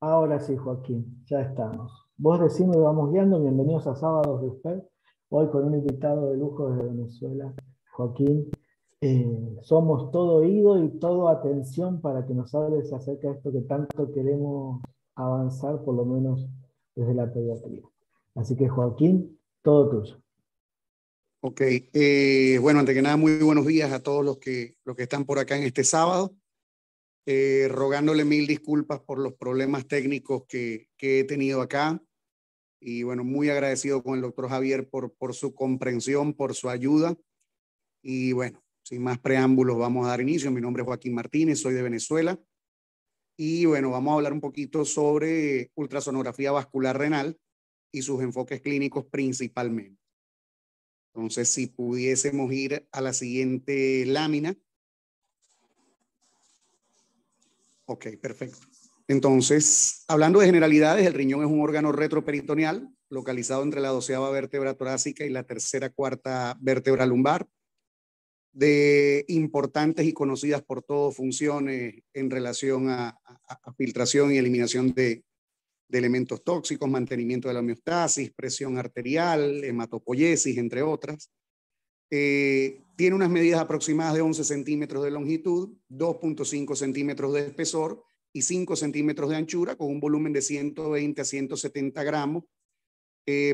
Ahora sí, Joaquín, ya estamos. Vos decime, vamos guiando, bienvenidos a Sábados de usted. Hoy con un invitado de lujo desde Venezuela, Joaquín. Somos todo oído y todo atención para que nos hables acerca de esto que tanto queremos avanzar, por lo menos desde la pediatría. Así que, Joaquín, todo tuyo. Ok, bueno, antes que nada, muy buenos días a todos los que están por acá en este sábado. Rogándole mil disculpas por los problemas técnicos que he tenido acá. Y bueno, muy agradecido con el doctor Javier por su comprensión, por su ayuda. Y bueno, sin más preámbulos, vamos a dar inicio. Mi nombre es Joaquín Martínez, soy de Venezuela. Y bueno, vamos a hablar un poquito sobre ultrasonografía vascular renal y sus enfoques clínicos principalmente. Entonces, si pudiésemos ir a la siguiente lámina. Ok, perfecto. Entonces, hablando de generalidades, el riñón es un órgano retroperitoneal localizado entre la 12ª vértebra torácica y la tercera cuarta vértebra lumbar, de importantes y conocidas por todos funciones en relación a filtración y eliminación de elementos tóxicos, mantenimiento de la homeostasis, presión arterial, hematopoiesis, entre otras. Tiene unas medidas aproximadas de 11 centímetros de longitud, 2.5 centímetros de espesor y 5 centímetros de anchura, con un volumen de 120 a 170 gramos.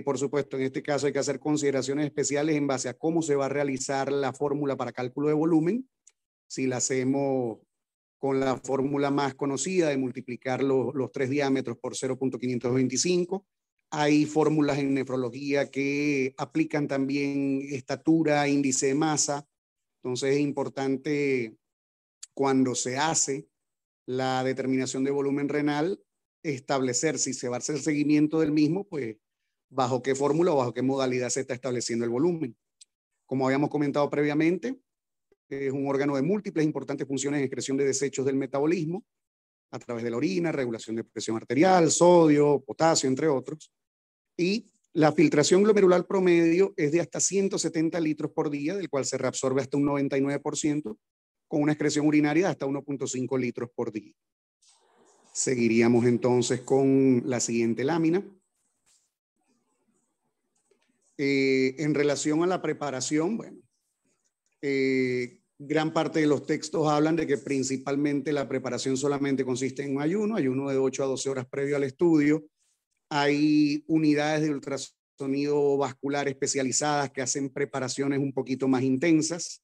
Por supuesto, en este caso hay que hacer consideraciones especiales en base a cómo se va a realizar la fórmula para cálculo de volumen. Si la hacemos con la fórmula más conocida de multiplicar los tres diámetros por 0.525. Hay fórmulas en nefrología que aplican también estatura, índice de masa. Entonces es importante, cuando se hace la determinación de volumen renal, establecer si se va a hacer seguimiento del mismo, pues bajo qué fórmula o bajo qué modalidad se está estableciendo el volumen. Como habíamos comentado previamente, es un órgano de múltiples importantes funciones en excreción de desechos del metabolismo a través de la orina, regulación de presión arterial, sodio, potasio, entre otros. Y la filtración glomerular promedio es de hasta 170 litros por día, del cual se reabsorbe hasta un 99%, con una excreción urinaria de hasta 1.5 litros por día. Seguiríamos entonces con la siguiente lámina. En relación a la preparación, bueno, gran parte de los textos hablan de que principalmente la preparación solamente consiste en un ayuno de 8 a 12 horas previo al estudio. Hay unidades de ultrasonido vascular especializadas que hacen preparaciones un poquito más intensas,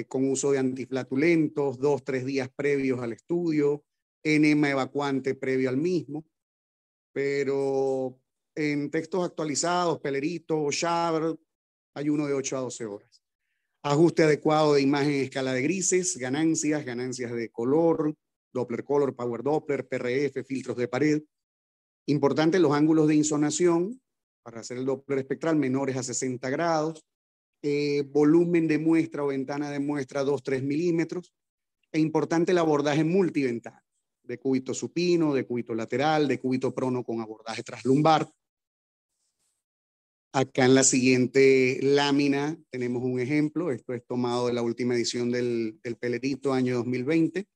con uso de antiflatulentos, 2-3 días previos al estudio, enema evacuante previo al mismo. Pero en textos actualizados, Pelerito, Schaber, ayuno de 8 a 12 horas. Ajuste adecuado de imagen en escala de grises, ganancias de color, Doppler Color, Power Doppler, PRF, filtros de pared. Importante los ángulos de insonación para hacer el Doppler espectral menores a 60 grados. Volumen de muestra o ventana de muestra 2-3 milímetros. E importante el abordaje multiventana, de cúbito supino, de cúbito lateral, de cúbito prono con abordaje traslumbar. Acá en la siguiente lámina tenemos un ejemplo. Esto es tomado de la última edición del Pelerito, año 2020,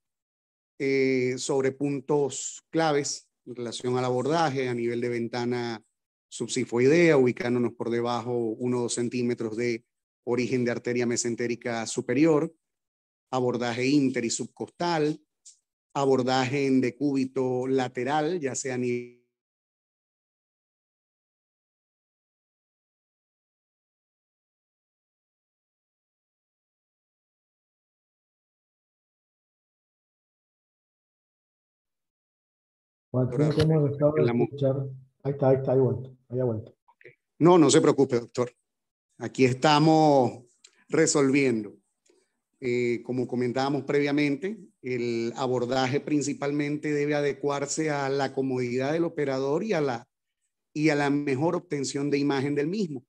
sobre puntos claves en relación al abordaje a nivel de ventana subsifoidea, ubicándonos por debajo 1 o 2 centímetros de origen de arteria mesentérica superior, abordaje inter y subcostal, abordaje en decúbito lateral, ya sea a nivel Joaquín, ¿cómo hemos estado de escuchar? Ahí está, ahí ha vuelto. No, no se preocupe, doctor. Aquí estamos resolviendo. Como comentábamos previamente, el abordaje principalmente debe adecuarse a la comodidad del operador y a la mejor obtención de imagen del mismo.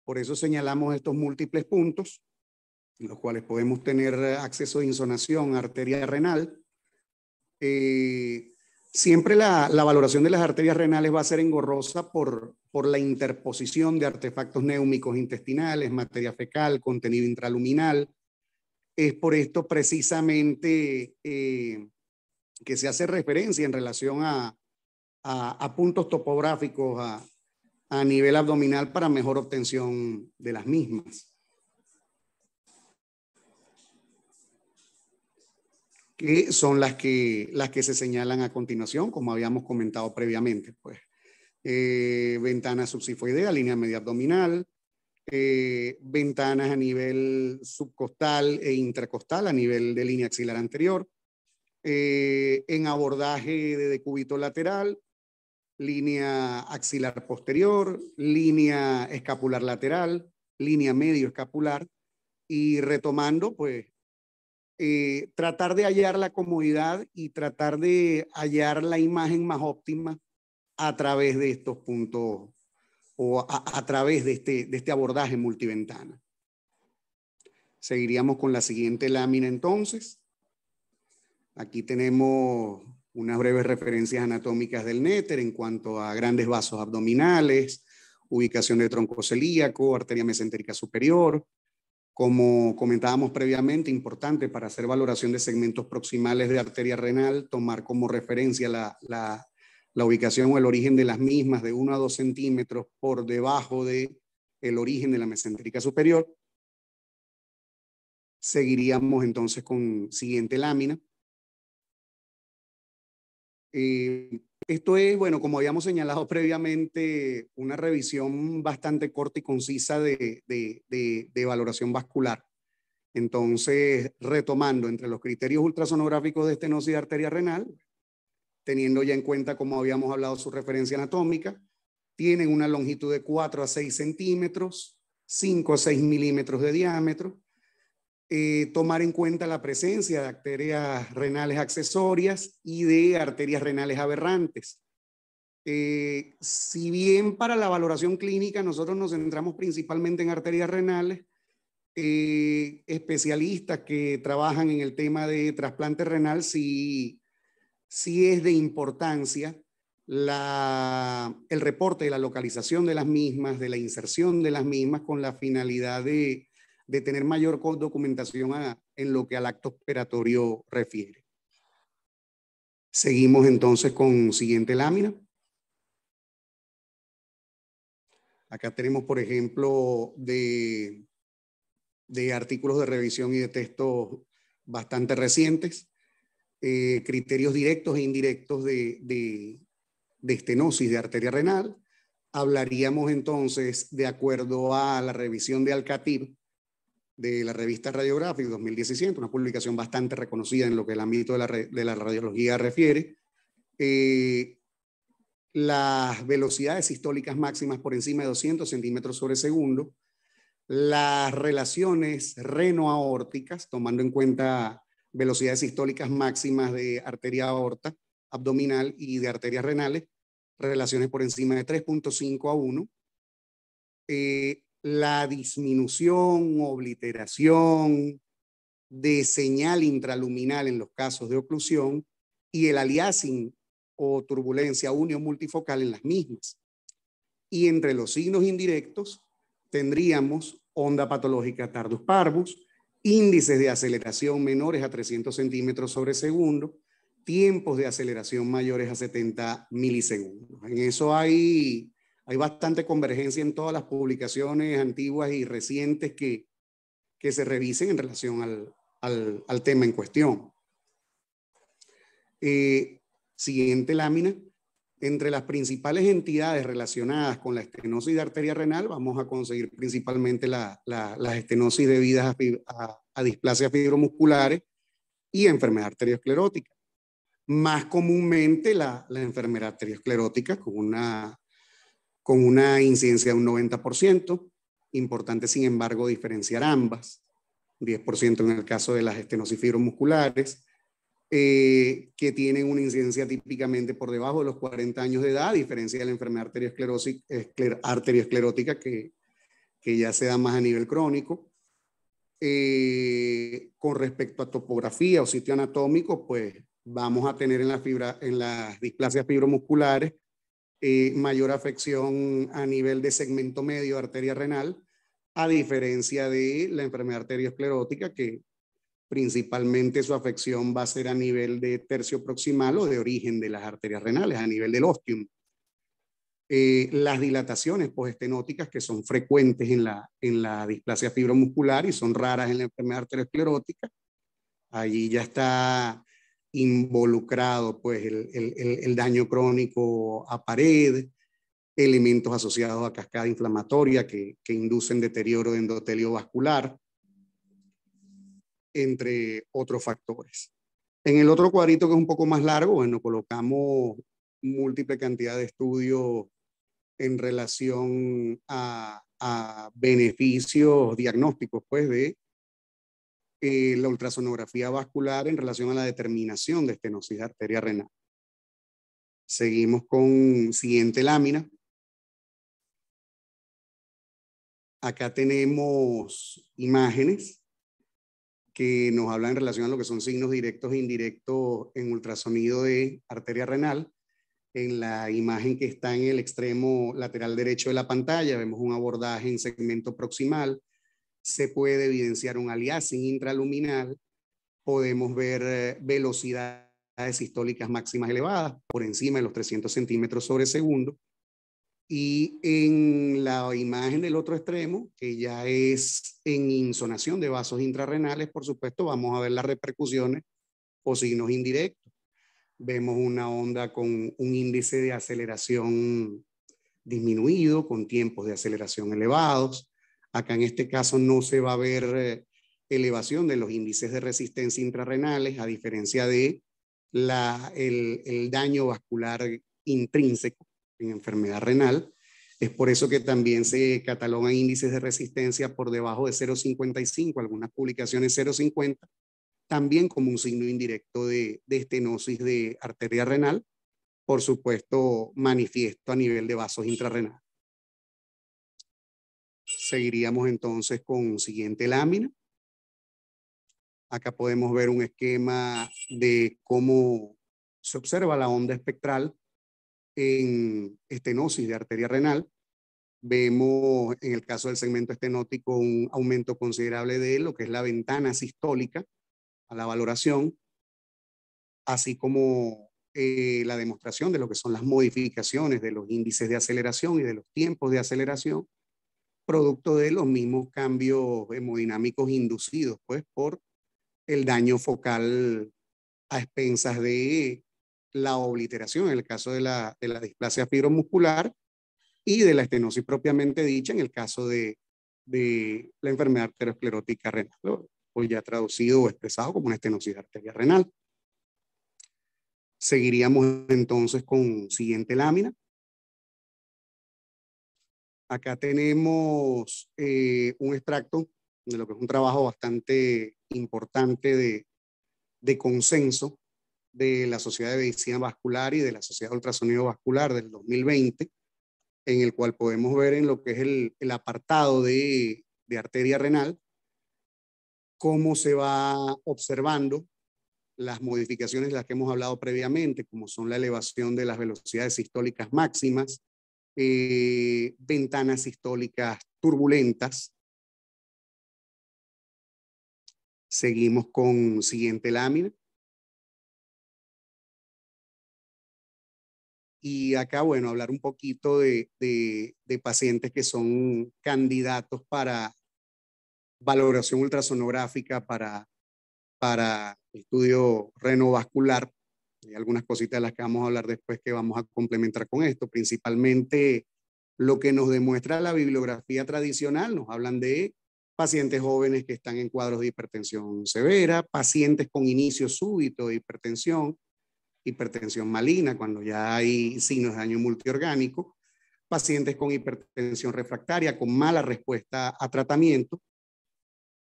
Por eso señalamos estos múltiples puntos, en los cuales podemos tener acceso de insonación, arteria renal. Siempre la valoración de las arterias renales va a ser engorrosa por la interposición de artefactos néumicos intestinales, materia fecal, contenido intraluminal. Es por esto precisamente que se hace referencia en relación a puntos topográficos a nivel abdominal para mejor obtención de las mismas, que son las que se señalan a continuación, como habíamos comentado previamente, pues. Ventana subsifoidea, línea media abdominal, ventanas a nivel subcostal e intercostal a nivel de línea axilar anterior, en abordaje de decúbito lateral, línea axilar posterior, línea escapular lateral, línea medio escapular, y retomando, pues, tratar de hallar la comodidad y tratar de hallar la imagen más óptima a través de estos puntos o a través de este abordaje multiventana. Seguiríamos con la siguiente lámina entonces. Aquí tenemos unas breves referencias anatómicas del néter en cuanto a grandes vasos abdominales, ubicación de tronco celíaco, arteria mesentérica superior. Como comentábamos previamente, importante para hacer valoración de segmentos proximales de arteria renal, tomar como referencia la ubicación o el origen de las mismas de 1 a 2 centímetros por debajo del origen de la mesentérica superior. Seguiríamos entonces con siguiente lámina. Esto es, bueno, como habíamos señalado previamente, una revisión bastante corta y concisa de valoración vascular. Entonces, retomando entre los criterios ultrasonográficos de estenosis de arteria renal, teniendo ya en cuenta, como habíamos hablado, su referencia anatómica, tienen una longitud de 4 a 6 centímetros, 5 a 6 milímetros de diámetro. Tomar en cuenta la presencia de arterias renales accesorias y de arterias renales aberrantes. Si bien para la valoración clínica nosotros nos centramos principalmente en arterias renales, especialistas que trabajan en el tema de trasplante renal sí es de importancia el reporte de la localización de las mismas, de la inserción de las mismas, con la finalidad de tener mayor documentación en lo que al acto operatorio refiere. Seguimos entonces con siguiente lámina. Acá tenemos, por ejemplo, de artículos de revisión y de textos bastante recientes, criterios directos e indirectos de estenosis de arteria renal. Hablaríamos entonces, de acuerdo a la revisión de Al-Khatib, de la revista Radiográfica 2017, una publicación bastante reconocida en lo que el ámbito de la radiología refiere, las velocidades sistólicas máximas por encima de 200 centímetros sobre segundo, las relaciones reno-aórticas, tomando en cuenta velocidades sistólicas máximas de arteria aorta abdominal y de arterias renales, relaciones por encima de 3.5 a 1, la disminución o obliteración de señal intraluminal en los casos de oclusión y el aliasing o turbulencia unio multifocal en las mismas. Y entre los signos indirectos tendríamos onda patológica tardus parvus, índices de aceleración menores a 300 centímetros sobre segundo, tiempos de aceleración mayores a 70 milisegundos. En eso hay bastante convergencia en todas las publicaciones antiguas y recientes que se revisen en relación al tema en cuestión. Siguiente lámina. Entre las principales entidades relacionadas con la estenosis de arteria renal, vamos a conseguir principalmente las estenosis debidas a displasias fibromusculares y enfermedad arteriosclerótica. Más comúnmente la enfermedad arteriosclerótica con una incidencia de un 90%. Importante, sin embargo, diferenciar ambas. 10% en el caso de las estenosis fibromusculares, que tienen una incidencia típicamente por debajo de los 40 años de edad, a diferencia de la enfermedad arteriosclerótica que ya se da más a nivel crónico. Con respecto a topografía o sitio anatómico, pues vamos a tener en las displasias fibromusculares mayor afección a nivel de segmento medio de arteria renal, a diferencia de la enfermedad arteriosclerótica que Principalmente su afección va a ser a nivel de tercio proximal o de origen de las arterias renales, a nivel del ostium. Las dilataciones postestenóticas, que son frecuentes en la displasia fibromuscular y son raras en la enfermedad arteriosclerótica, allí ya está involucrado pues el daño crónico a pared, elementos asociados a cascada inflamatoria que inducen deterioro de endotelio vascular, entre otros factores. En el otro cuadrito, que es un poco más largo, bueno, colocamos múltiple cantidad de estudios en relación a beneficios diagnósticos pues, de la ultrasonografía vascular en relación a la determinación de estenosis de arteria renal. Seguimos con siguiente lámina. Acá tenemos imágenes que nos hablan en relación a lo que son signos directos e indirectos en ultrasonido de arteria renal. En la imagen que está en el extremo lateral derecho de la pantalla vemos un abordaje en segmento proximal. Se puede evidenciar un aliasing intraluminal. Podemos ver velocidades sistólicas máximas elevadas por encima de los 300 centímetros sobre segundo. Y en la imagen del otro extremo, que ya es en insonación de vasos intrarrenales, por supuesto, vamos a ver las repercusiones o signos indirectos. Vemos una onda con un índice de aceleración disminuido, con tiempos de aceleración elevados. Acá en este caso no se va a ver elevación de los índices de resistencia intrarrenales, a diferencia de el daño vascular intrínseco en enfermedad renal. Es por eso que también se catalogan índices de resistencia por debajo de 0,55, algunas publicaciones 0,50, también como un signo indirecto de estenosis de arteria renal, por supuesto manifiesto a nivel de vasos intrarrenales. Seguiríamos entonces con siguiente lámina. Acá podemos ver un esquema de cómo se observa la onda espectral en estenosis de arteria renal. Vemos en el caso del segmento estenótico un aumento considerable de lo que es la ventana sistólica a la valoración, así como la demostración de lo que son las modificaciones de los índices de aceleración y de los tiempos de aceleración, producto de los mismos cambios hemodinámicos inducidos pues, por el daño focal a expensas de la obliteración, en el caso de la displasia fibromuscular, y de la estenosis propiamente dicha, en el caso de la enfermedad arteriosclerótica renal, o ya traducido o expresado como una estenosis de arteria renal. Seguiríamos entonces con siguiente lámina. Acá tenemos un extracto de lo que es un trabajo bastante importante de consenso de la Sociedad de Medicina Vascular y de la Sociedad de Ultrasonido Vascular del 2020, en el cual podemos ver en lo que es el apartado de arteria renal, cómo se va observando las modificaciones de las que hemos hablado previamente, como son la elevación de las velocidades sistólicas máximas, ventanas sistólicas turbulentas. Seguimos con siguiente lámina. Y acá, bueno, hablar un poquito de pacientes que son candidatos para valoración ultrasonográfica para estudio renovascular. Hay algunas cositas de las que vamos a hablar después que vamos a complementar con esto. Principalmente lo que nos demuestra la bibliografía tradicional. Nos hablan de pacientes jóvenes que están en cuadros de hipertensión severa, pacientes con inicio súbito de hipertensión maligna, cuando ya hay signos de daño multiorgánico, pacientes con hipertensión refractaria, con mala respuesta a tratamiento,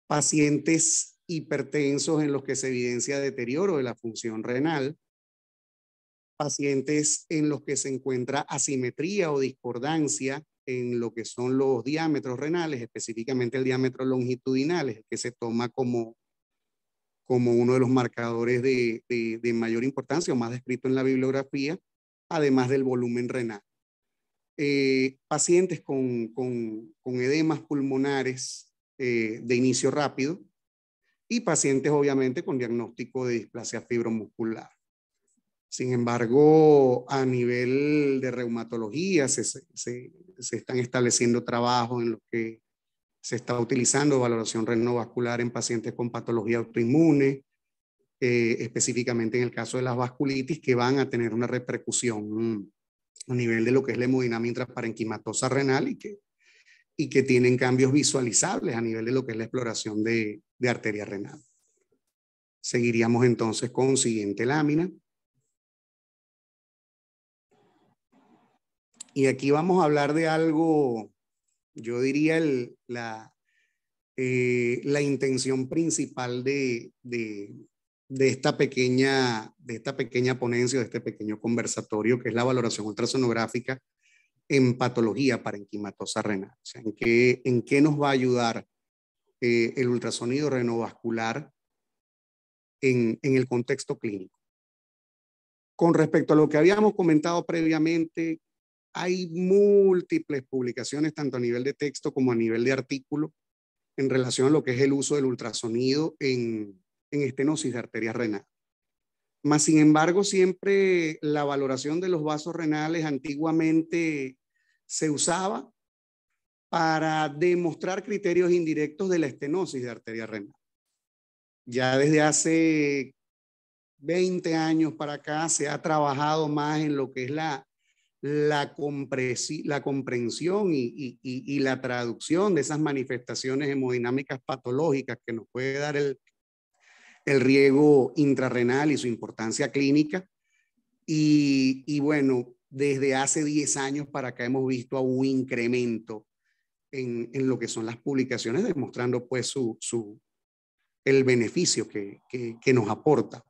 pacientes hipertensos en los que se evidencia deterioro de la función renal, pacientes en los que se encuentra asimetría o discordancia en lo que son los diámetros renales, específicamente el diámetro longitudinal, que se toma como uno de los marcadores de mayor importancia o más descrito en la bibliografía, además del volumen renal. Pacientes con edemas pulmonares de inicio rápido y pacientes obviamente con diagnóstico de displasia fibromuscular. Sin embargo, a nivel de reumatología se están estableciendo trabajos en los que se está utilizando valoración renovascular en pacientes con patología autoinmune, específicamente en el caso de las vasculitis, que van a tener una repercusión a nivel de lo que es la hemodinamia intraparenquimatosa renal y que tienen cambios visualizables a nivel de lo que es la exploración de arteria renal. Seguiríamos entonces con siguiente lámina. Y aquí vamos a hablar de algo, yo diría la intención principal de esta pequeña ponencia, de este pequeño conversatorio, que es la valoración ultrasonográfica en patología parenquimatosa renal. O sea, ¿en qué nos va a ayudar el ultrasonido renovascular en el contexto clínico? Con respecto a lo que habíamos comentado previamente, hay múltiples publicaciones, tanto a nivel de texto como a nivel de artículo, en relación a lo que es el uso del ultrasonido en estenosis de arterias renales. Mas, sin embargo, siempre la valoración de los vasos renales antiguamente se usaba para demostrar criterios indirectos de la estenosis de arteria renal. Ya desde hace 20 años para acá se ha trabajado más en lo que es la comprensión y la traducción de esas manifestaciones hemodinámicas patológicas que nos puede dar el riego intrarrenal y su importancia clínica. Y bueno, desde hace 10 años para acá hemos visto un incremento en lo que son las publicaciones, demostrando pues el beneficio que nos aporta.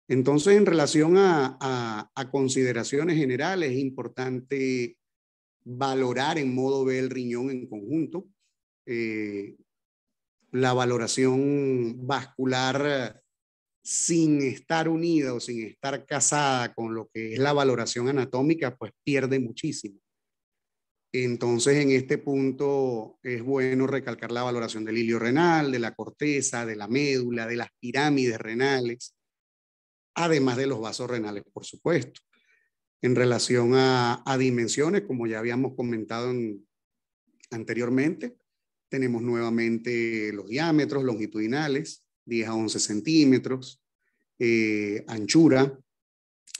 Entonces, en relación a consideraciones generales, es importante valorar en modo B el riñón en conjunto. La valoración vascular sin estar unida o sin estar casada con lo que es la valoración anatómica, pues pierde muchísimo. Entonces, en este punto es bueno recalcar la valoración del hilio renal, de la corteza, de la médula, de las pirámides renales, además de los vasos renales, por supuesto. En relación a dimensiones, como ya habíamos comentado anteriormente, tenemos nuevamente los diámetros longitudinales, 10 a 11 centímetros, anchura,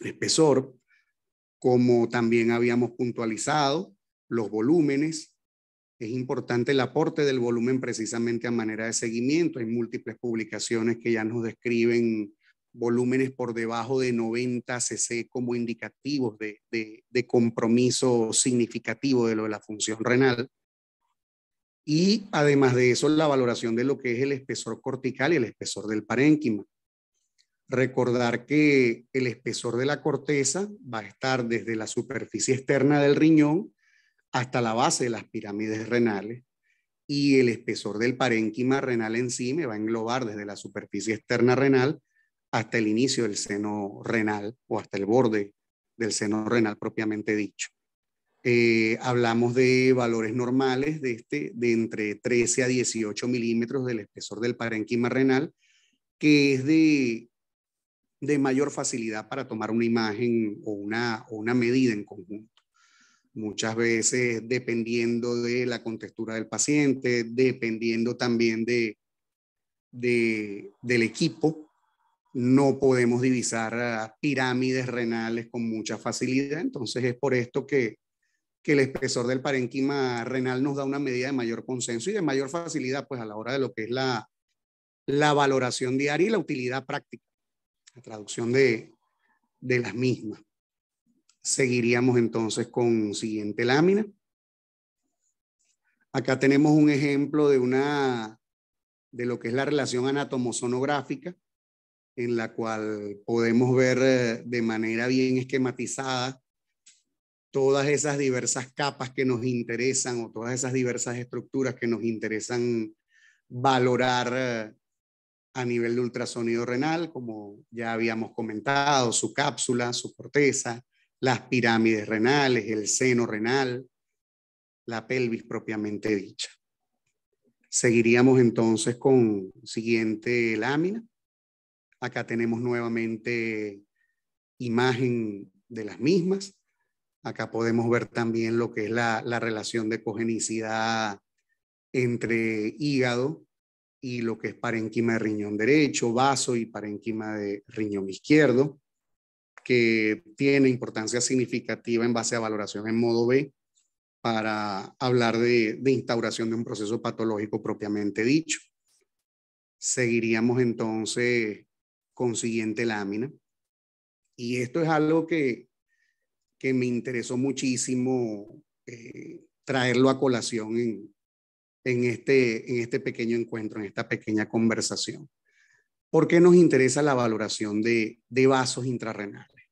espesor, como también habíamos puntualizado, los volúmenes. Es importante el aporte del volumen precisamente a manera de seguimiento. Hay múltiples publicaciones que ya nos describen volúmenes por debajo de 90 cc como indicativos de compromiso significativo de lo de la función renal. Y además de eso, la valoración de lo que es el espesor cortical y el espesor del parénquima. Recordar que el espesor de la corteza va a estar desde la superficie externa del riñón hasta la base de las pirámides renales, y el espesor del parénquima renal en sí me va a englobar desde la superficie externa renal hasta el inicio del seno renal o hasta el borde del seno renal propiamente dicho. Hablamos de valores normales de entre 13 a 18 milímetros del espesor del parénquima renal, que es de mayor facilidad para tomar una imagen o una medida en conjunto. Muchas veces, dependiendo de la contextura del paciente, dependiendo también del equipo, no podemos divisar pirámides renales con mucha facilidad. Entonces es por esto que el espesor del parénquima renal nos da una medida de mayor consenso y de mayor facilidad pues a la hora de lo que es la valoración diaria y la utilidad práctica, la traducción de las mismas. Seguiríamos entonces con siguiente lámina. Acá tenemos un ejemplo de lo que es la relación anatomosonográfica, en la cual podemos ver de manera bien esquematizada todas esas diversas capas que nos interesan o todas esas diversas estructuras que nos interesan valorar a nivel de ultrasonido renal, como ya habíamos comentado, su cápsula, su corteza, las pirámides renales, el seno renal, la pelvis propiamente dicha. Seguiríamos entonces con siguiente lámina. Acá tenemos nuevamente imagen de las mismas. Acá podemos ver también lo que es la relación de cogenicidad entre hígado y lo que es parénquima de riñón derecho, vaso y parénquima de riñón izquierdo, que tiene importancia significativa en base a valoración en modo B para hablar de instauración de un proceso patológico propiamente dicho. Seguiríamos entonces con siguiente lámina. Y esto es algo que me interesó muchísimo traerlo a colación en este pequeño encuentro, en esta pequeña conversación. ¿Por qué nos interesa la valoración de vasos intrarrenales?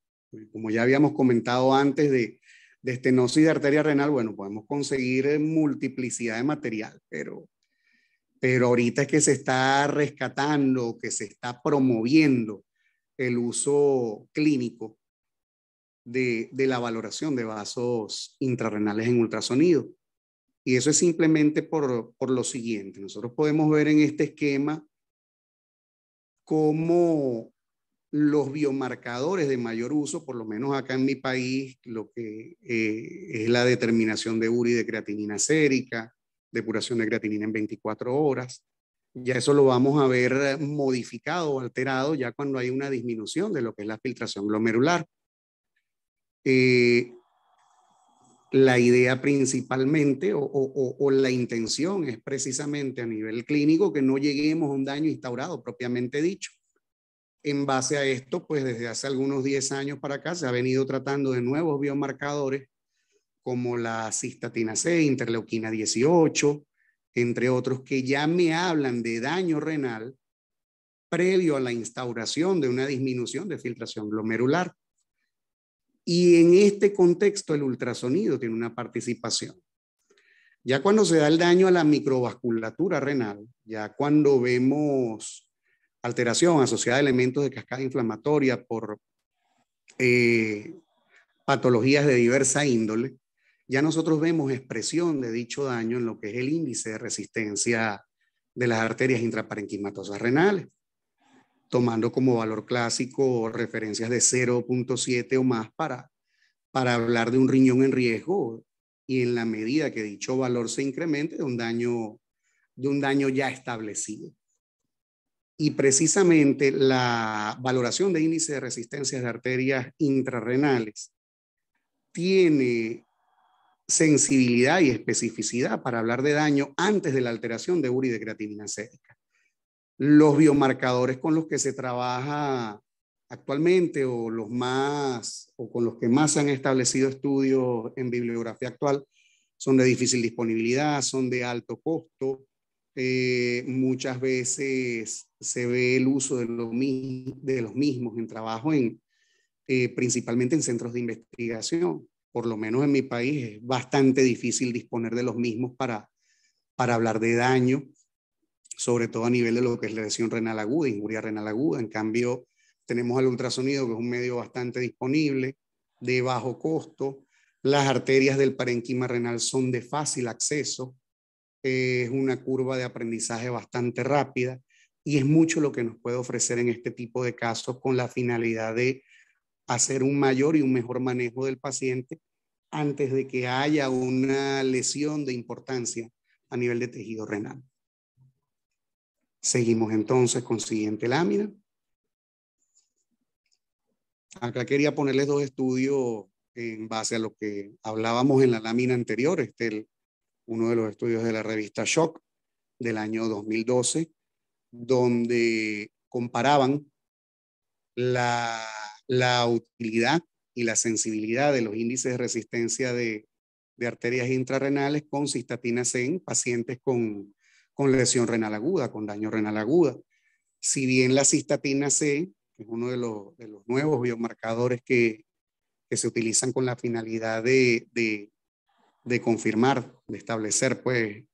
Como ya habíamos comentado antes de estenosis de arteria renal, bueno, podemos conseguir multiplicidad de material, pero ahorita es que se está rescatando, que se está promoviendo el uso clínico de la valoración de vasos intrarrenales en ultrasonido. Y eso es simplemente por lo siguiente. Nosotros podemos ver en este esquema cómo los biomarcadores de mayor uso, por lo menos acá en mi país, lo que es la determinación de URI de creatinina sérica, depuración de creatinina en 24 horas, ya eso lo vamos a ver modificado o alterado ya cuando hay una disminución de lo que es la filtración glomerular. La idea principalmente o la intención es precisamente a nivel clínico que no lleguemos a un daño instaurado propiamente dicho. En base a esto, pues desde hace algunos 10 años para acá se ha venido tratando de nuevos biomarcadores como la cistatina C, interleuquina 18, entre otros que ya me hablan de daño renal previo a la instauración de una disminución de filtración glomerular. Y en este contexto el ultrasonido tiene una participación. Ya cuando se da el daño a la microvasculatura renal, ya cuando vemos alteración asociada a elementos de cascada inflamatoria por patologías de diversa índole, ya nosotros vemos expresión de dicho daño en lo que es el índice de resistencia de las arterias intraparenquimatosas renales, tomando como valor clásico referencias de 0.7 o más para hablar de un riñón en riesgo y en la medida que dicho valor se incremente de un daño ya establecido. Y precisamente la valoración de índice de resistencia de arterias intrarrenales tiene sensibilidad y especificidad para hablar de daño antes de la alteración de URI de creatinina sérica. Los biomarcadores con los que se trabaja actualmente o con los que más se han establecido estudios en bibliografía actual son de difícil disponibilidad, son de alto costo. Muchas veces se ve el uso de los mismos en trabajo principalmente en centros de investigación. Por lo menos en mi país es bastante difícil disponer de los mismos para hablar de daño, sobre todo a nivel de lo que es la lesión renal aguda, injuria renal aguda. En cambio, tenemos el ultrasonido, que es un medio bastante disponible, de bajo costo. Las arterias del parénquima renal son de fácil acceso. Es una curva de aprendizaje bastante rápida y es mucho lo que nos puede ofrecer en este tipo de casos con la finalidad de hacer un mayor y un mejor manejo del paciente antes de que haya una lesión de importancia a nivel de tejido renal. Seguimos entonces con siguiente lámina. Acá quería ponerles dos estudios en base a lo que hablábamos en la lámina anterior. Uno de los estudios de la revista Shock del año 2012, donde comparaban la utilidad y la sensibilidad de los índices de resistencia de arterias intrarrenales con cistatina C en pacientes con lesión renal aguda, con daño renal aguda. Si bien la cistatina C es uno de los nuevos biomarcadores que se utilizan con la finalidad de confirmar, de establecer pues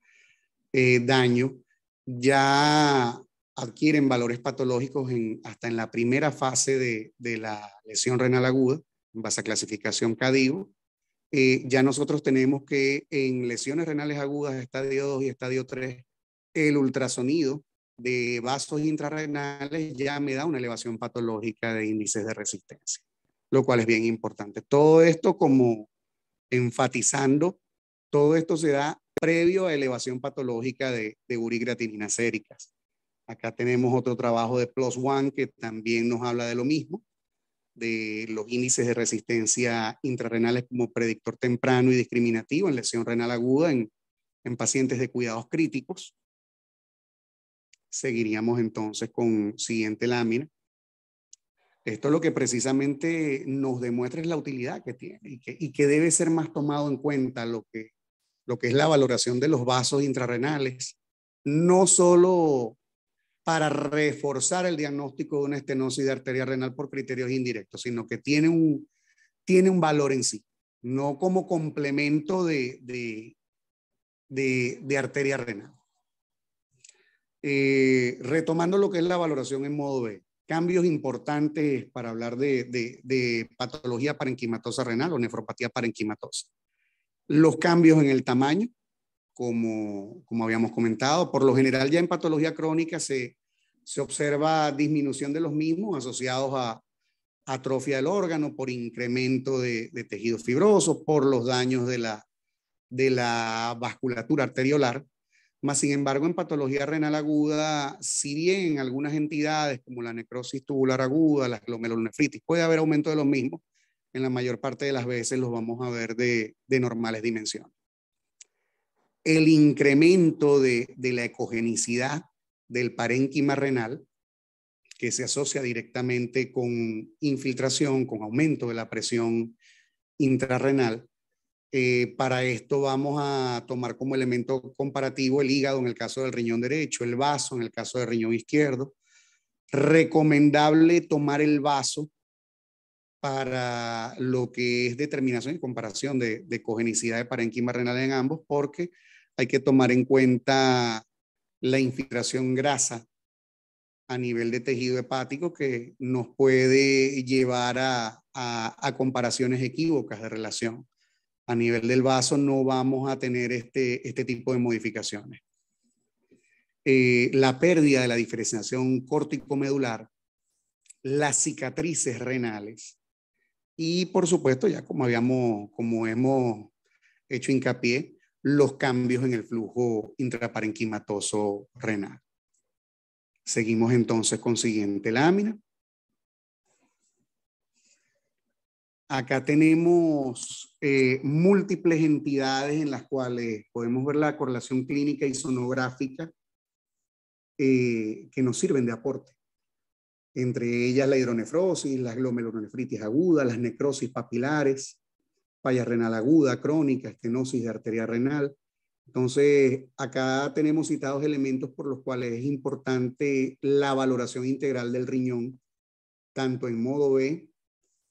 daño, ya adquieren valores patológicos hasta en la primera fase de la lesión renal aguda, en base a clasificación CADIGO. Ya nosotros tenemos que en lesiones renales agudas, estadio 2 y estadio 3, el ultrasonido de vasos intrarrenales ya me da una elevación patológica de índices de resistencia, lo cual es bien importante. Todo esto como enfatizando, todo esto se da previo a elevación patológica de uricreatinina séricas. Acá tenemos otro trabajo de PLOS ONE que también nos habla de lo mismo, de los índices de resistencia intrarrenales como predictor temprano y discriminativo en lesión renal aguda en pacientes de cuidados críticos. Seguiríamos entonces con siguiente lámina. Esto lo que precisamente nos demuestra es la utilidad que tiene y que debe ser más tomado en cuenta lo que es la valoración de los vasos intrarrenales, no solo para reforzar el diagnóstico de una estenosis de arteria renal por criterios indirectos, sino que tiene un valor en sí, no como complemento de arteria renal. Retomando lo que es la valoración en modo B, cambios importantes para hablar de patología parenquimatosa renal o nefropatía parenquimatosa. Los cambios en el tamaño, como habíamos comentado, por lo general ya en patología crónica se observa disminución de los mismos asociados a atrofia del órgano por incremento de tejido fibroso, por los daños de la vasculatura arteriolar. Más sin embargo, en patología renal aguda, si bien en algunas entidades como la necrosis tubular aguda, la glomerulonefritis, puede haber aumento de los mismos, en la mayor parte de las veces los vamos a ver de normales dimensiones. El incremento de la ecogenicidad del parénquima renal, que se asocia directamente con infiltración, con aumento de la presión intrarrenal. Para esto vamos a tomar como elemento comparativo el hígado en el caso del riñón derecho, el vaso en el caso del riñón izquierdo. Recomendable tomar el vaso para lo que es determinación y comparación de ecogenicidad de parénquima renal en ambos, porque hay que tomar en cuenta la infiltración grasa a nivel de tejido hepático que nos puede llevar a comparaciones equívocas de relación. A nivel del vaso no vamos a tener este tipo de modificaciones. La pérdida de la diferenciación córtico-medular, las cicatrices renales y por supuesto ya como hemos hecho hincapié, los cambios en el flujo intraparenquimatoso renal. Seguimos entonces con siguiente lámina. Acá tenemos múltiples entidades en las cuales podemos ver la correlación clínica y sonográfica que nos sirven de aporte. Entre ellas la hidronefrosis, la glomerulonefritis aguda, las necrosis papilares, falla renal aguda, crónica, estenosis de arteria renal. Entonces, acá tenemos citados elementos por los cuales es importante la valoración integral del riñón, tanto en modo B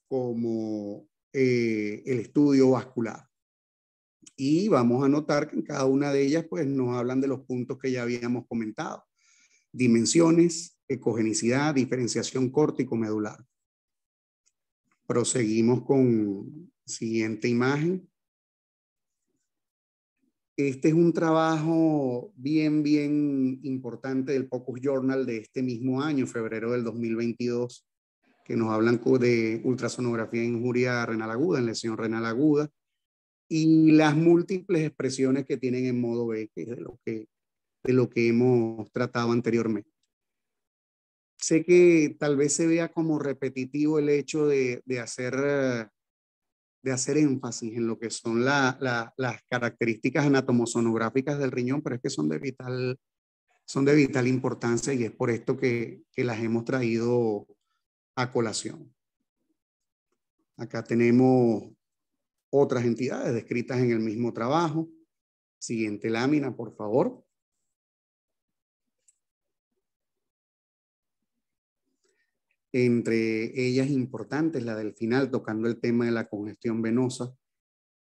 como el estudio vascular. Y vamos a notar que en cada una de ellas pues, nos hablan de los puntos que ya habíamos comentado. Dimensiones, ecogenicidad, diferenciación córtico-medular. Proseguimos con siguiente imagen. Este es un trabajo bien importante del POCUS Journal de este mismo año, febrero del 2022, que nos hablan de ultrasonografía en injuria renal aguda, en lesión renal aguda, y las múltiples expresiones que tienen en modo B, que es de lo que hemos tratado anteriormente. Sé que tal vez se vea como repetitivo el hecho de hacer énfasis en lo que son las características anatomosonográficas del riñón, pero es que son de vital importancia y es por esto que las hemos traído a colación. Acá tenemos otras entidades descritas en el mismo trabajo. Siguiente lámina, por favor. Entre ellas importantes, la del final, tocando el tema de la congestión venosa.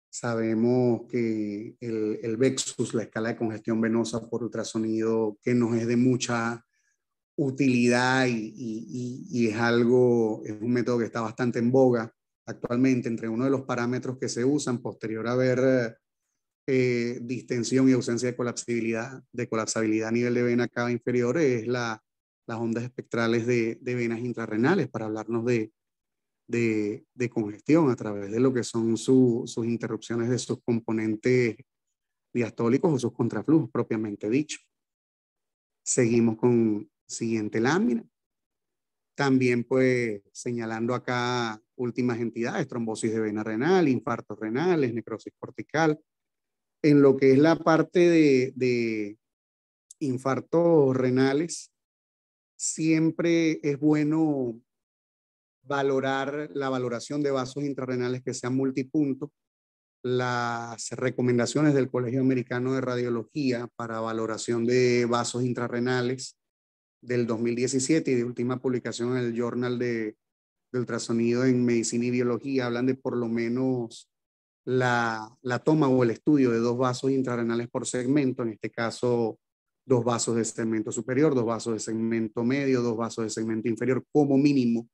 Sabemos que el VEXUS, la escala de congestión venosa por ultrasonido, que nos es de mucha utilidad y es un método que está bastante en boga actualmente, entre uno de los parámetros que se usan posterior a haber distensión y ausencia de colapsabilidad a nivel de vena cava inferior es las ondas espectrales de venas intrarrenales, para hablarnos de congestión a través de lo que son sus interrupciones de sus componentes diastólicos o sus contraflujos propiamente dicho. Seguimos con siguiente lámina. También pues señalando acá últimas entidades: trombosis de vena renal, infartos renales, necrosis cortical. En lo que es la parte de infartos renales, siempre es bueno valorar la valoración de vasos intrarrenales que sean multipuntos. Las recomendaciones del Colegio Americano de Radiología para valoración de vasos intrarrenales del 2017 y de última publicación en el Journal de ultrasonido en medicina y biología hablan de por lo menos la toma o el estudio de 2 vasos intrarrenales por segmento, en este caso 2 vasos de segmento superior, 2 vasos de segmento medio, 2 vasos de segmento inferior como mínimo,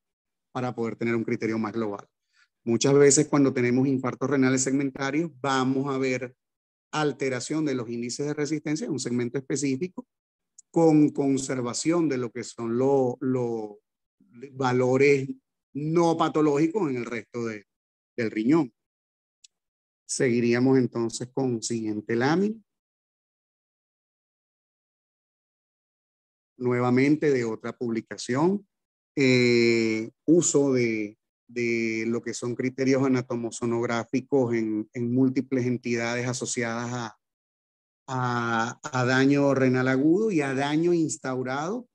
para poder tener un criterio más global. Muchas veces cuando tenemos infartos renales segmentarios vamos a ver alteración de los índices de resistencia en un segmento específico, con conservación de lo que son los valores no patológicos en el resto del riñón. Seguiríamos entonces con siguiente lámina. Nuevamente de otra publicación, uso de lo que son criterios anatomosonográficos en múltiples entidades asociadas a daño renal agudo y a daño instaurado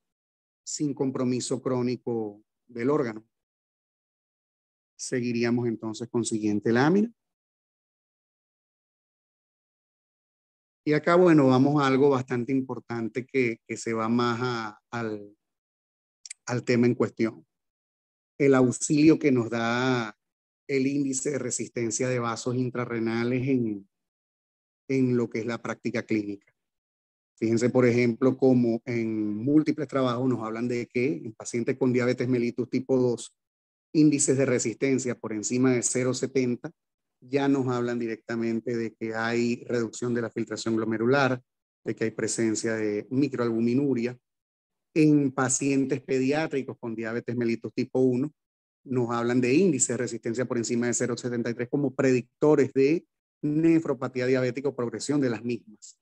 sin compromiso crónico del órgano. Seguiríamos entonces con siguiente lámina. Y acá, bueno, vamos a algo bastante importante que se va más al tema en cuestión. El auxilio que nos da el índice de resistencia de vasos intrarrenales en lo que es la práctica clínica. Fíjense, por ejemplo, como en múltiples trabajos nos hablan de que en pacientes con diabetes mellitus tipo 2, índices de resistencia por encima de 0,70, ya nos hablan directamente de que hay reducción de la filtración glomerular, de que hay presencia de microalbuminuria. En pacientes pediátricos con diabetes mellitus tipo 1, nos hablan de índice de resistencia por encima de 0,73 como predictores de nefropatía diabética o progresión de las mismas.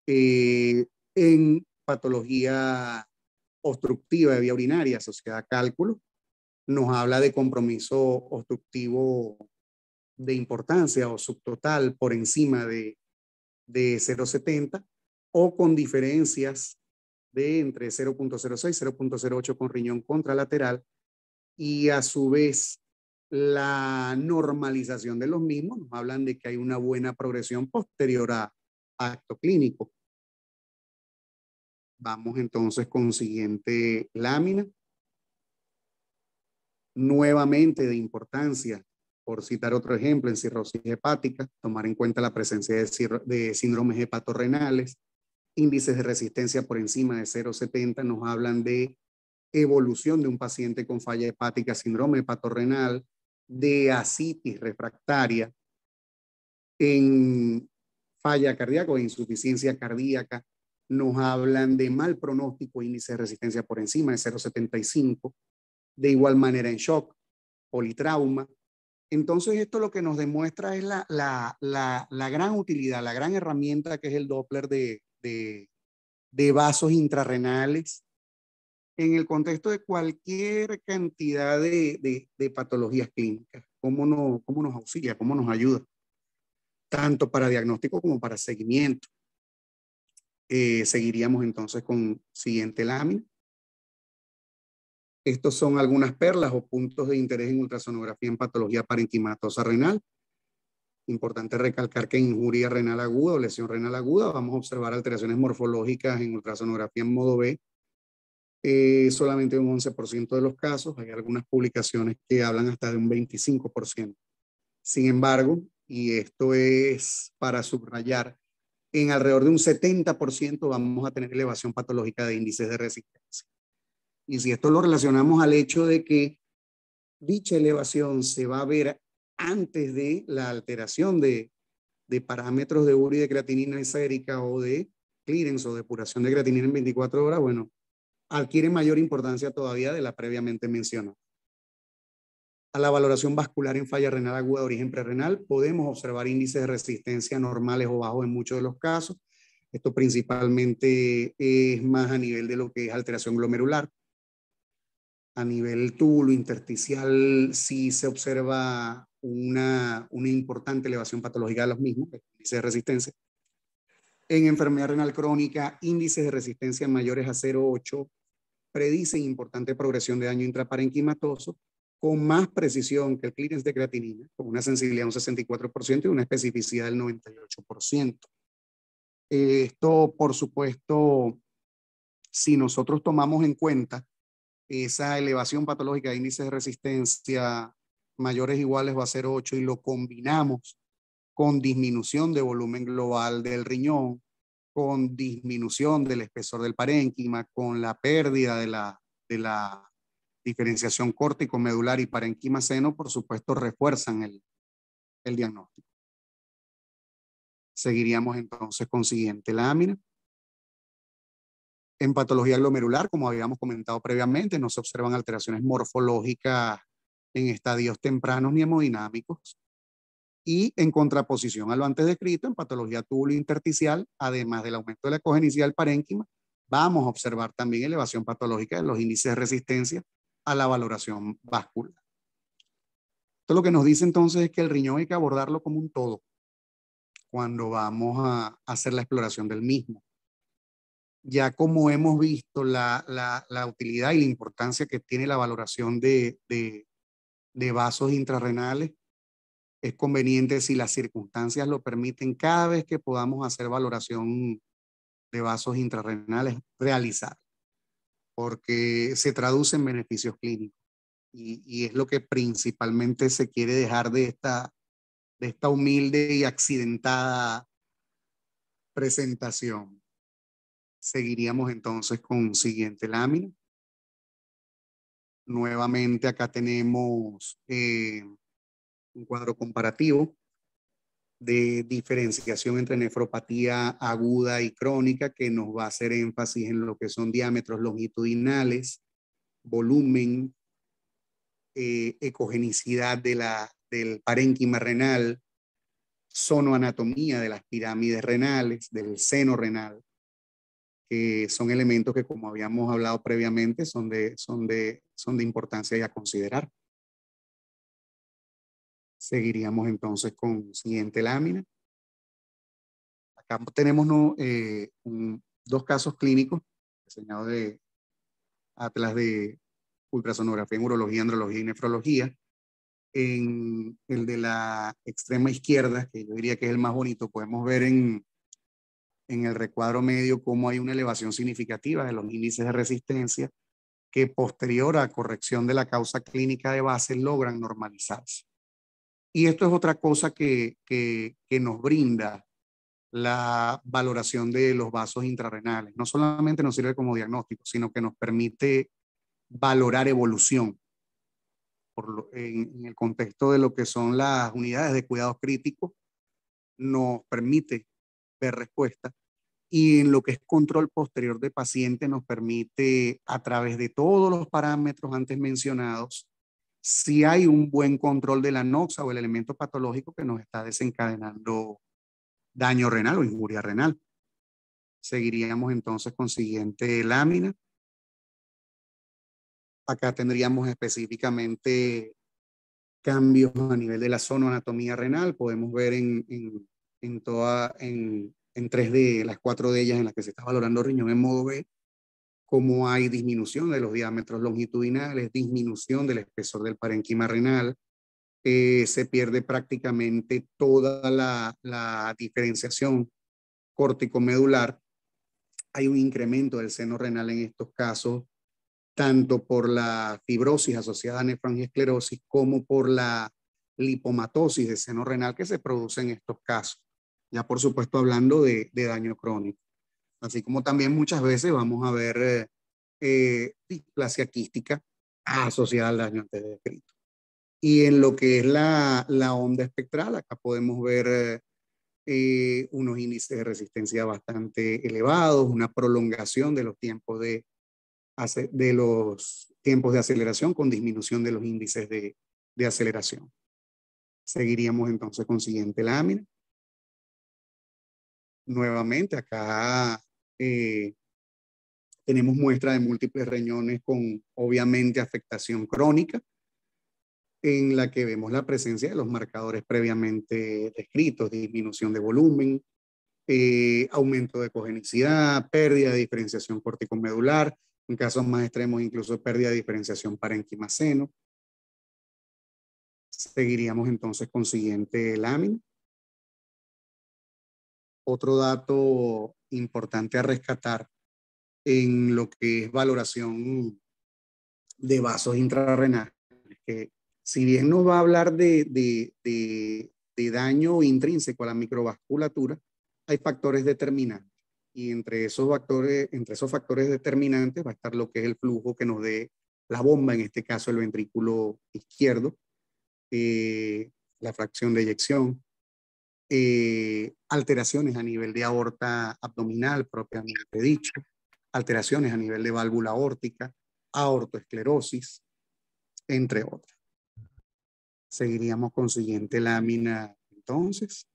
En patología obstructiva de vía urinaria asociada a cálculo, nos habla de compromiso obstructivo de importancia o subtotal por encima de 0,70 o con diferencias de entre 0,06 y 0,08 con riñón contralateral, y a su vez la normalización de los mismos nos hablan de que hay una buena progresión posterior a acto clínico. Vamos entonces con siguiente lámina. Nuevamente de importancia, por citar otro ejemplo, en cirrosis hepática, tomar en cuenta la presencia de síndromes hepatorrenales. Índices de resistencia por encima de 0,70 nos hablan de evolución de un paciente con falla hepática, síndrome hepatorrenal, de ascitis refractaria, en falla cardíaca o insuficiencia cardíaca, nos hablan de mal pronóstico, índice de resistencia por encima de 0,75, de igual manera en shock, politrauma. Entonces esto lo que nos demuestra es la gran utilidad, la gran herramienta que es el Doppler de vasos intrarrenales en el contexto de cualquier cantidad de patologías clínicas. ¿Cómo nos auxilia? ¿Cómo nos ayuda? Tanto para diagnóstico como para seguimiento. Seguiríamos entonces con siguiente lámina. Estos son algunas perlas o puntos de interés en ultrasonografía en patología parenquimatosa renal. Importante recalcar que en injuria renal aguda o lesión renal aguda vamos a observar alteraciones morfológicas en ultrasonografía en modo B. Solamente un 11% de los casos. Hay algunas publicaciones que hablan hasta de un 25%. Sin embargo, y esto es para subrayar, en alrededor de un 70% vamos a tener elevación patológica de índices de resistencia. Y si esto lo relacionamos al hecho de que dicha elevación se va a ver antes de la alteración de de parámetros de urea y de creatinina sérica o de clearance o depuración de creatinina en 24 horas, bueno, adquiere mayor importancia todavía de la previamente mencionada. A la valoración vascular en falla renal aguda de origen prerrenal, podemos observar índices de resistencia normales o bajos en muchos de los casos. Esto principalmente es más a nivel de lo que es alteración glomerular. A nivel túbulo intersticial sí se observa una importante elevación patológica de los mismos, el índice de resistencia. En enfermedad renal crónica, índices de resistencia mayores a 0,8 predicen importante progresión de daño intraparenquimatoso con más precisión que el clearance de creatinina, con una sensibilidad de un 64% y una especificidad del 98%. Esto, por supuesto, si nosotros tomamos en cuenta esa elevación patológica de índices de resistencia mayores o iguales a 0,8 y lo combinamos con disminución de volumen global del riñón, con disminución del espesor del parénquima, con la pérdida de la diferenciación córtico-medular y parénquima seno, por supuesto, refuerzan el diagnóstico. Seguiríamos entonces con siguiente lámina. En patología glomerular, como habíamos comentado previamente, no se observan alteraciones morfológicas en estadios tempranos ni hemodinámicos. Y en contraposición a lo antes descrito, en patología túbulo intersticial, además del aumento de la ecogenicidad del parénquima, vamos a observar también elevación patológica de los índices de resistencia a la valoración vascular. Esto lo que nos dice entonces es que el riñón hay que abordarlo como un todo cuando vamos a hacer la exploración del mismo. Ya como hemos visto la utilidad y la importancia que tiene la valoración de vasos intrarrenales, es conveniente, si las circunstancias lo permiten, cada vez que podamos hacer valoración de vasos intrarrenales, realizar, porque se traduce en beneficios clínicos y es lo que principalmente se quiere dejar de esta humilde y accidentada presentación. Seguiríamos entonces con siguiente lámina. Nuevamente acá tenemos un cuadro comparativo de diferenciación entre nefropatía aguda y crónica, que nos va a hacer énfasis en lo que son diámetros longitudinales, volumen, ecogenicidad del parénquima renal, sonoanatomía de las pirámides renales, del seno renal, que son elementos que, como habíamos hablado previamente, son de importancia y a considerar. Seguiríamos entonces con siguiente lámina. Acá tenemos dos casos clínicos diseñados de atlas de ultrasonografía en urología, andrología y nefrología. En el de la extrema izquierda, que yo diría que es el más bonito, podemos ver en el recuadro medio cómo hay una elevación significativa de los índices de resistencia que, posterior a corrección de la causa clínica de base, logran normalizarse. Y esto es otra cosa que nos brinda la valoración de los vasos intrarrenales. No solamente nos sirve como diagnóstico, sino que nos permite valorar evolución en el contexto de lo que son las unidades de cuidados críticos. Nos permite ver respuesta, y en lo que es control posterior de paciente nos permite, a través de todos los parámetros antes mencionados, si hay un buen control de la noxa o el elemento patológico que nos está desencadenando daño renal o injuria renal. Seguiríamos entonces con siguiente lámina. Acá tendríamos específicamente cambios a nivel de la sonoanatomía renal. Podemos ver en 3 de las 4 de ellas en las que se está valorando riñón en modo B, cómo hay disminución de los diámetros longitudinales, disminución del espesor del parénquima renal, se pierde prácticamente toda la diferenciación córtico-medular. Hay un incremento del seno renal en estos casos, tanto por la fibrosis asociada a nefrangiosclerosis como por la lipomatosis de seno renal que se produce en estos casos. Ya por supuesto hablando de daño crónico. Así como también muchas veces vamos a ver displasia quística asociada al daño antes descrito. Y en lo que es la onda espectral, acá podemos ver unos índices de resistencia bastante elevados, una prolongación de los tiempos de aceleración con disminución de los índices de aceleración. Seguiríamos entonces con siguiente lámina. Nuevamente acá tenemos muestra de múltiples riñones con obviamente afectación crónica, en la que vemos la presencia de los marcadores previamente descritos: disminución de volumen, aumento de cogenicidad, pérdida de diferenciación corticomedular, en casos más extremos incluso pérdida de diferenciación parénquima-seno. Seguiríamos entonces con siguiente lámina. Otro dato importante a rescatar en lo que es valoración de vasos intrarrenales, que si bien nos va a hablar de daño intrínseco a la microvasculatura, hay factores determinantes. Y entre esos factores determinantes va a estar lo que es el flujo que nos dé la bomba, en este caso el ventrículo izquierdo, la fracción de eyección, alteraciones a nivel de aorta abdominal propiamente dicho, alteraciones a nivel de válvula aórtica, aortoesclerosis, entre otras. Seguiríamos con siguiente lámina entonces.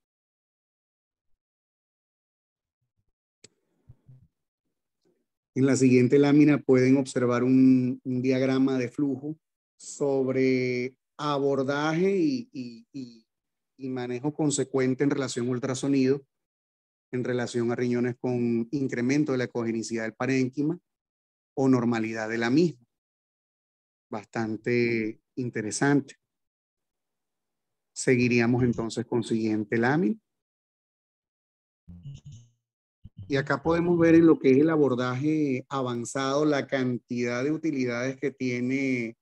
En la siguiente lámina pueden observar un diagrama de flujo sobre abordaje y manejo consecuente en relación a ultrasonido, en relación a riñones con incremento de la ecogenicidad del parénquima o normalidad de la misma. Bastante interesante. Seguiríamos entonces con siguiente lámina. Y acá podemos ver en lo que es el abordaje avanzado la cantidad de utilidades que tiene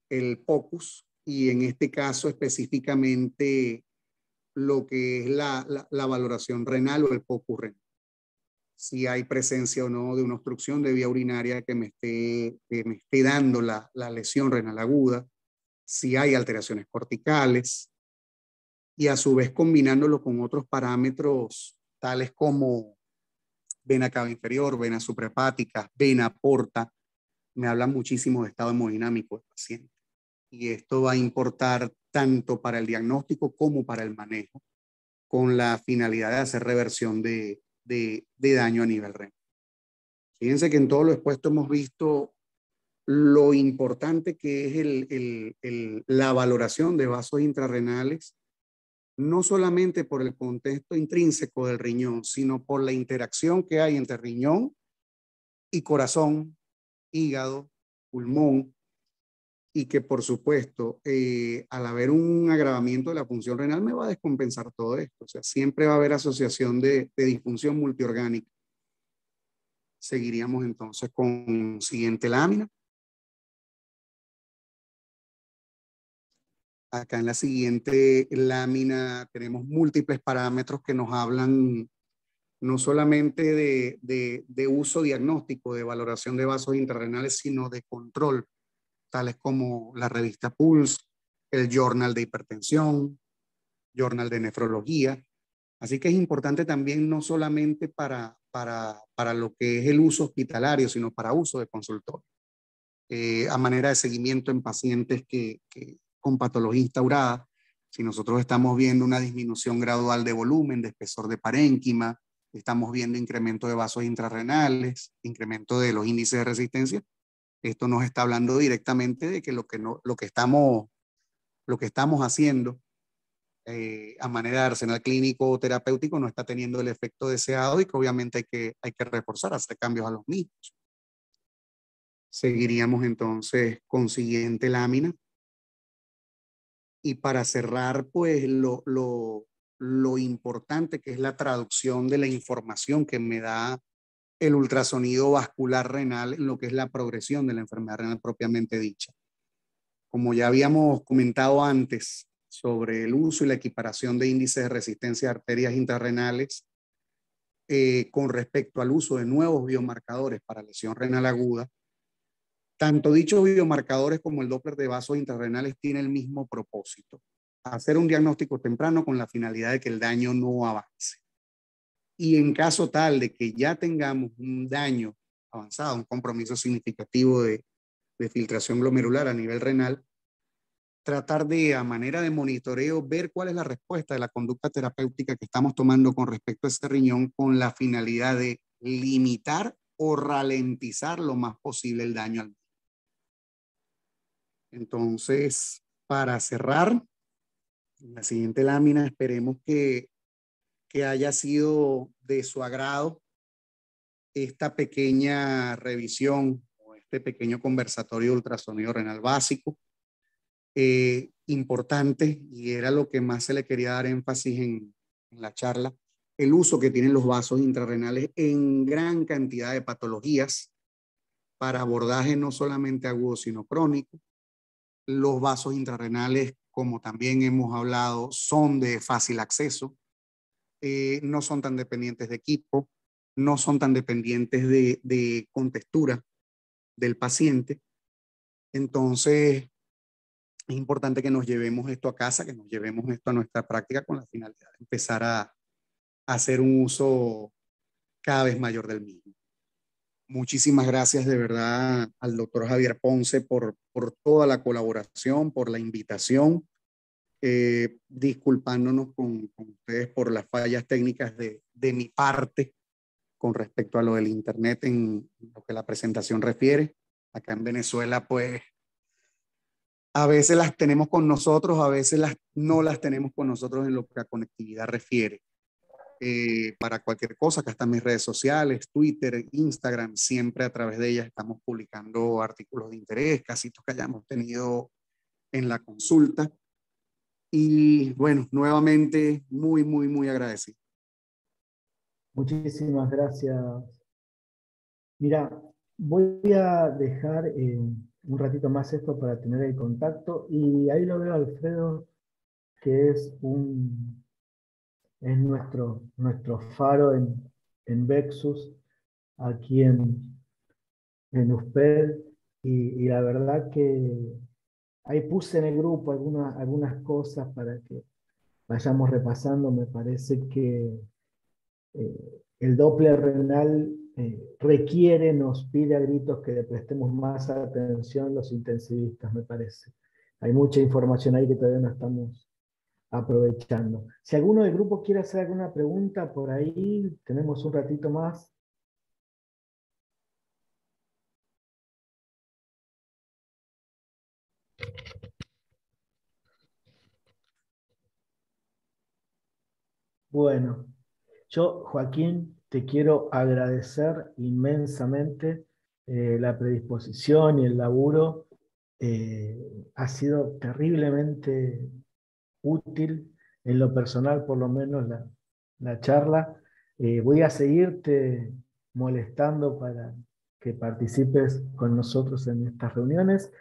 el POCUS, y en este caso específicamente lo que es la valoración renal o el POCUS renal. Si hay presencia o no de una obstrucción de vía urinaria que me esté dando la lesión renal aguda, si hay alteraciones corticales, y a su vez combinándolo con otros parámetros tales como vena cava inferior, vena suprahepática, vena porta. Me habla muchísimo de estado hemodinámico del paciente. Y esto va a importar tanto para el diagnóstico como para el manejo, con la finalidad de hacer reversión de daño a nivel renal. Fíjense que en todo lo expuesto hemos visto lo importante que es la valoración de vasos intrarrenales, no solamente por el contexto intrínseco del riñón, sino por la interacción que hay entre riñón y corazón, hígado, pulmón, y que por supuesto, al haber un agravamiento de la función renal, me va a descompensar todo esto. O sea, siempre va a haber asociación de disfunción multiorgánica. Seguiríamos entonces con siguiente lámina. Acá en la siguiente lámina tenemos múltiples parámetros que nos hablan no solamente de uso diagnóstico, de valoración de vasos intrarrenales, sino de control, tales como la revista Pulse, el Journal de Hipertensión, Journal de Nefrología. Así que es importante también no solamente para lo que es el uso hospitalario, sino para uso de consultorio, a manera de seguimiento en pacientes con patología instaurada. Si nosotros estamos viendo una disminución gradual de volumen, de espesor de parénquima, estamos viendo incremento de vasos intrarrenales, incremento de los índices de resistencia, esto nos está hablando directamente de que lo que estamos haciendo a manera de arsenal clínico o terapéutico no está teniendo el efecto deseado, y que obviamente hay que reforzar, hacer cambios a los mismos. Seguiríamos entonces con siguiente lámina. Y para cerrar, pues lo importante que es la traducción de la información que me da el ultrasonido vascular renal en lo que es la progresión de la enfermedad renal propiamente dicha. Como ya habíamos comentado antes sobre el uso y la equiparación de índices de resistencia de arterias intrarrenales con respecto al uso de nuevos biomarcadores para lesión renal aguda, tanto dichos biomarcadores como el Doppler de vasos intrarrenales tiene el mismo propósito: hacer un diagnóstico temprano con la finalidad de que el daño no avance. Y en caso tal de que ya tengamos un daño avanzado, un compromiso significativo de filtración glomerular a nivel renal, tratar de, a manera de monitoreo, ver cuál es la respuesta de la conducta terapéutica que estamos tomando con respecto a ese riñón, con la finalidad de limitar o ralentizar lo más posible el daño al mismo. Entonces, para cerrar, la siguiente lámina, esperemos que haya sido de su agrado esta pequeña revisión o este pequeño conversatorio de ultrasonido renal básico. Importante, y era lo que más se le quería dar énfasis en la charla, el uso que tienen los vasos intrarrenales en gran cantidad de patologías para abordaje no solamente agudo sino crónico. Los vasos intrarrenales, como también hemos hablado, son de fácil acceso, no son tan dependientes de equipo, no son tan dependientes de contextura del paciente. Entonces, es importante que nos llevemos esto a casa, que nos llevemos esto a nuestra práctica con la finalidad de empezar a hacer un uso cada vez mayor del mismo. Muchísimas gracias de verdad al doctor Javier Ponce por toda la colaboración, por la invitación, disculpándonos con ustedes por las fallas técnicas de mi parte con respecto a lo del internet en lo que la presentación refiere. Acá en Venezuela, pues, a veces las tenemos con nosotros, a veces no las tenemos con nosotros en lo que a conectividad refiere. Para cualquier cosa, acá están mis redes sociales, Twitter, Instagram, siempre a través de ellas estamos publicando artículos de interés, casitos que hayamos tenido en la consulta. Y bueno, nuevamente muy, muy, muy agradecido. Muchísimas gracias. Mira, voy a dejar un ratito más esto para tener el contacto, y ahí lo veo a Alfredo, que es nuestro faro en Vexus, aquí en USPED, y la verdad que ahí puse en el grupo algunas cosas para que vayamos repasando. Me parece que el Doppler renal nos pide a gritos que le prestemos más atención los intensivistas, me parece. Hay mucha información ahí que todavía no estamos aprovechando. Si alguno del grupo quiere hacer alguna pregunta por ahí, tenemos un ratito más. Bueno, yo, Joaquín, te quiero agradecer inmensamente la predisposición y el laburo. Ha sido terriblemente útil, en lo personal por lo menos, la charla. Voy a seguirte molestando para que participes con nosotros en estas reuniones,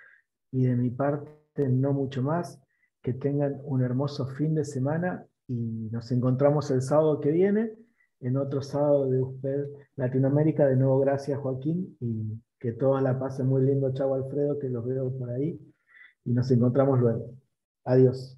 y de mi parte no mucho más. Que tengan un hermoso fin de semana y nos encontramos el sábado que viene en otro sábado de USPED Latinoamérica. De nuevo, gracias, Joaquín, y que todos la pasen muy lindo. Chau, Alfredo, que los veo por ahí, y nos encontramos luego. Adiós.